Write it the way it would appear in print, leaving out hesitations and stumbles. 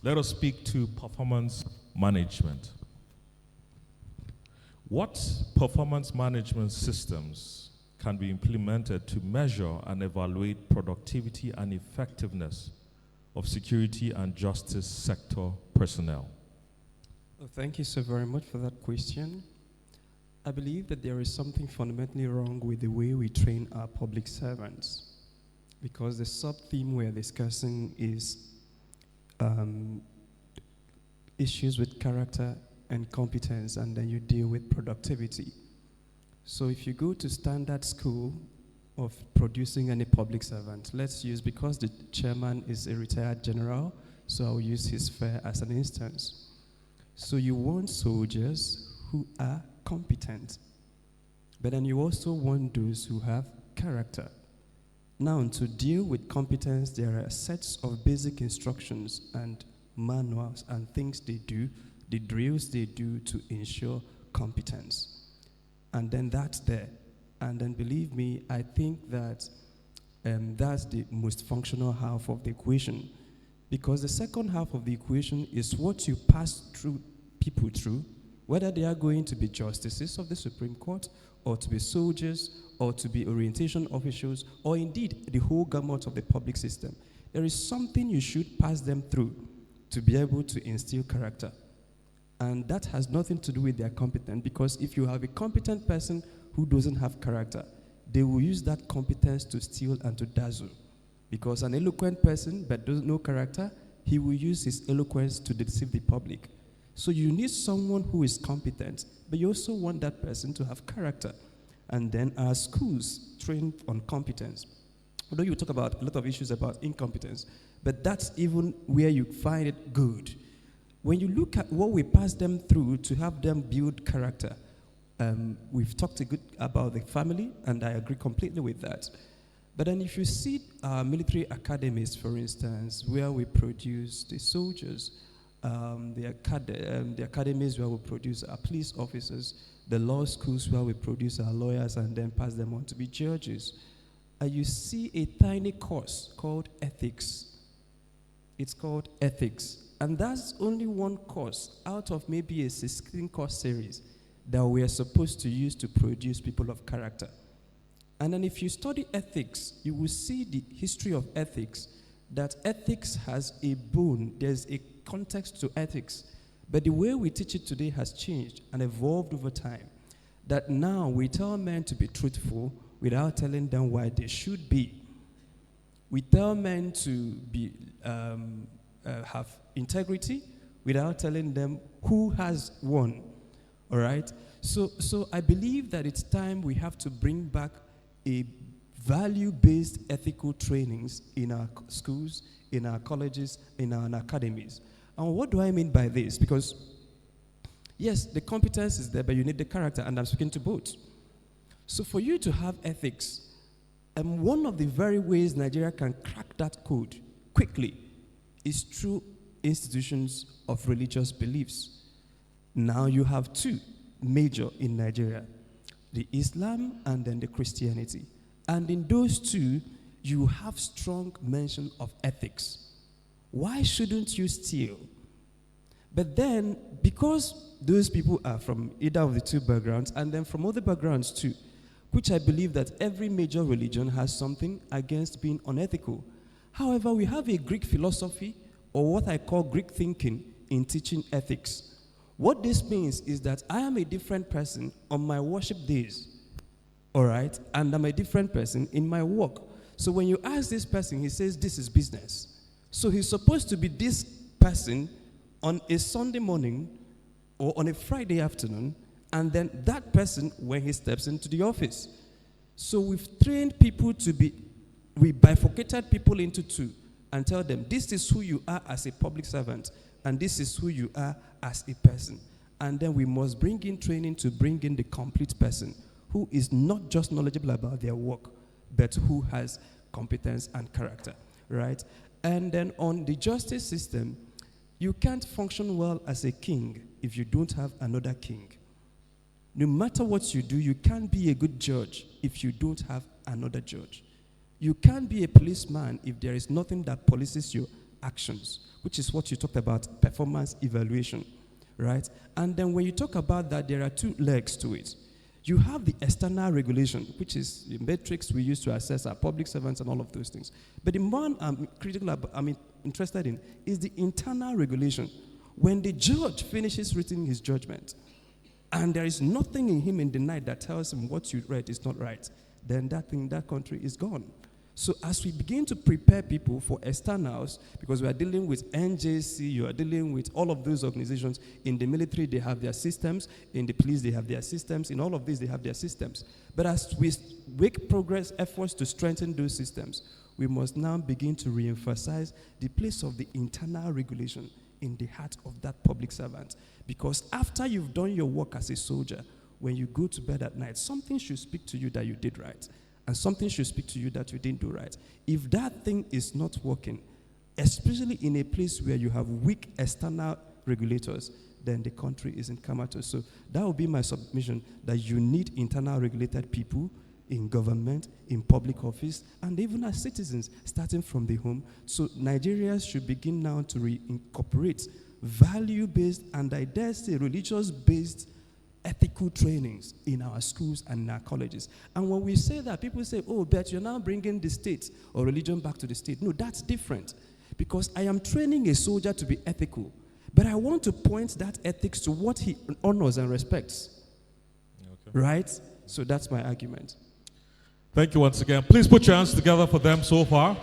Let us speak to performance management. What performance management systems can be implemented to measure and evaluate productivity and effectiveness of security and justice sector personnel? Well, thank you so very much for that question. I believe that there is something fundamentally wrong with the way we train our public servants, because the sub-theme we're discussing is issues with character and competence, and then you deal with productivity. So if you go to standard school of producing any public servant, let's use, because the chairman is a retired general, so I'll use his fare as an instance. So you want soldiers who are competent, but then you also want those who have character. Now, to deal with competence, there are sets of basic instructions and manuals and things they do, the drills they do to ensure competence. And then that's there. And then believe me, I think that that's the most functional half of the equation. Because the second half of the equation is what you pass through people through, whether they are going to be justices of the Supreme Court, or to be soldiers, or to be orientation officials, or indeed the whole gamut of the public system. There is something you should pass them through to be able to instill character. And that has nothing to do with their competence, because if you have a competent person who doesn't have character, they will use that competence to steal and to dazzle. Because an eloquent person but doesn't know character, he will use his eloquence to deceive the public. So you need someone who is competent, but you also want that person to have character. And then our schools train on competence. Although you talk about a lot of issues about incompetence, but that's even where you find it good. When you look at what we pass them through to have them build character, we've talked about the family, and I agree completely with that. But then if you see our military academies, for instance, where we produce the soldiers, the academies where we produce our police officers, the law schools where we produce our lawyers and then pass them on to be judges, you see a tiny course called ethics. It's called ethics. And that's only one course out of maybe a 16-course series that we are supposed to use to produce people of character. And then if you study ethics, you will see the history of ethics, that ethics has a bone. There's a context to ethics. But the way we teach it today has changed and evolved over time. That now we tell men to be truthful without telling them why they should be. We tell men to be have integrity without telling them who has won. All right? So I believe that it's time we have to bring back a value-based ethical trainings in our schools, in our colleges, in our academies. And what do I mean by this? Because, yes, the competence is there, but you need the character, and I'm speaking to both. So for you to have ethics, one of the very ways Nigeria can crack that code quickly is through institutions of religious beliefs. Now you have two major in Nigeria, the Islam and then the Christianity. And in those two, you have strong mention of ethics. Why shouldn't you steal? But then, because those people are from either of the two backgrounds, and then from other backgrounds too, which I believe that every major religion has something against being unethical. However, we have a Greek philosophy, or what I call Greek thinking, in teaching ethics. What this means is that I am a different person on my worship days, all right? And I'm a different person in my work. So when you ask this person, he says, this is business. So he's supposed to be this person on a Sunday morning or on a Friday afternoon, and then that person when he steps into the office. So we've trained people to be, we bifurcated people into two and tell them, this is who you are as a public servant, and this is who you are as a person. And then we must bring in training to bring in the complete person who is not just knowledgeable about their work, but who has competence and character, right? And then on the justice system, you can't function well as a king if you don't have another king. No matter what you do, you can't be a good judge if you don't have another judge. You can't be a policeman if there is nothing that polices you actions, which is what you talked about, performance evaluation, right? And then when you talk about that, there are two legs to it. You have the external regulation, which is the metrics we use to assess our public servants and all of those things. But the one I'm interested in is the internal regulation. When the judge finishes reading his judgment, and there is nothing in him in the night that tells him what you read is not right, then that country is gone. So as we begin to prepare people for externals, because we are dealing with NJC, you are dealing with all of those organizations. In the military, they have their systems. In the police, they have their systems. In all of these, they have their systems. But as we make progress efforts to strengthen those systems, we must now begin to reemphasize the place of the internal regulation in the heart of that public servant. Because after you've done your work as a soldier, when you go to bed at night, something should speak to you that you did right. And something should speak to you that you didn't do right. If that thing is not working, especially in a place where you have weak external regulators, then the country is in comatose. So that would be my submission, that you need internal regulated people in government, in public office, and even as citizens, starting from the home. So Nigerians should begin now to reincorporate value-based and, I dare say, religious-based ethical trainings in our schools and in our colleges. And when we say that, people say, oh, but you're now bringing the state or religion back to the state. No, that's different. Because I am training a soldier to be ethical, but I want to point that ethics to what he honors and respects. Okay. Right? So that's my argument. Thank you once again. Please put your hands together for them so far.